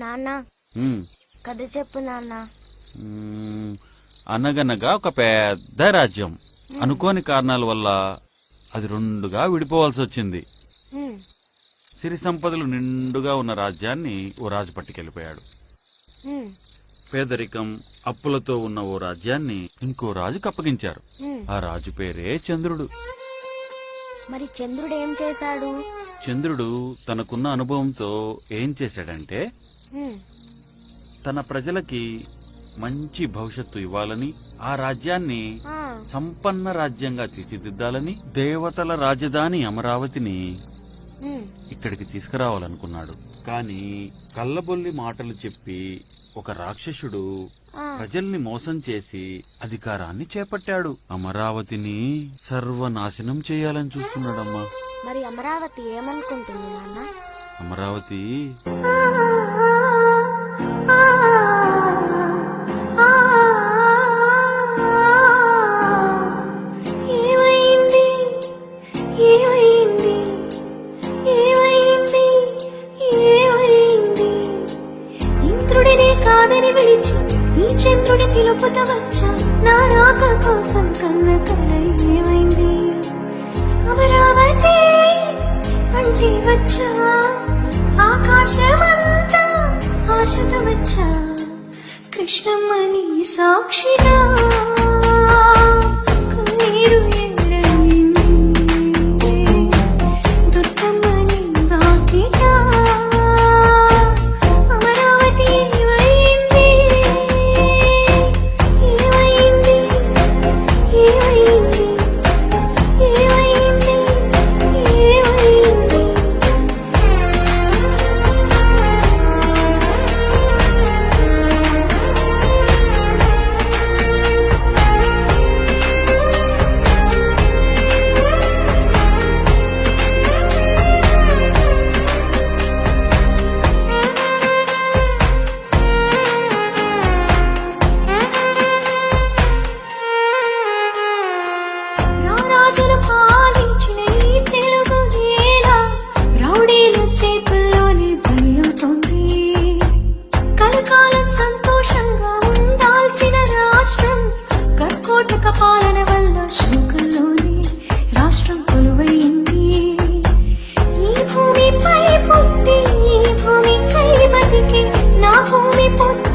నాన్న కథ చెప్పు నాన్న. అనగనగా ఒక పెద్ద రాజ్యం అనుకోని కారణాల వల్ల అది రెండుగా విడిపోవాల్సి వచ్చింది. సిరి సంపదలు నిండుగా ఉన్న రాజ్యాన్ని ఓ రాజు పట్టుకెళ్లిపోయాడు. పేదరికం అప్పులతో ఉన్న ఓ రాజ్యాన్ని ఇంకో రాజుకు అప్పగించారు. ఆ రాజు పేరే చంద్రుడు. మరి చంద్రుడు ఏం చేశాడు? చంద్రుడు తనకున్న అనుభవంతో ఏం చేశాడంటే తన ప్రజలకి మంచి భవిష్యత్తు ఇవ్వాలని, ఆ రాజ్యాన్ని సంపన్న రాజ్యంగా తీర్చిదిద్దాలని దేవతల రాజధాని అమరావతిని ఇక్కడికి తీసుకురావాలనుకున్నాడు. కాని కళ్ళబొల్లి మాటలు చెప్పి ఒక రాక్షసుడు ప్రజల్ని మోసం చేసి అధికారాన్ని చేపట్టాడు. అమరావతిని సర్వనాశనం చేయాలని చూస్తున్నాడమ్మా. మరి అమరావతి ఏమనుకుంటుంది నాన్న? అమరావతి ఇంద్రుడినే కాదని విడిచి ఈ చంద్రుడి పిలుపుత వచ్చా, నా రాక కోసం కన్న కల ఏమైంది? అమరావతి అంటే వచ్చా, ఆకాశమంతా ఆశతో వచ్చా, కృష్ణమ్మని సాక్షిగా కన్నీరు ఏడయింది, దుర్గమ్మని వాకిట అమరావతి ఏమైంది? ఏమైంది? ఏమైంది? ఏమైంది? ఏమైంది? రాజులు పాలించిన ఈ తెలుగు నేల రౌడీల చేతుల్లోనే బలివుతోంది. కలకాలం సంతోషంగా ఉండాల్సిన రాష్ట్రం కర్కోటక పాలన వల్ల శోకంలోనే రాష్ట్రం కొలువైంది. ఈ భూమిపై పుట్టి ఈ భూమికై బతికి నా భూమి పుట్టి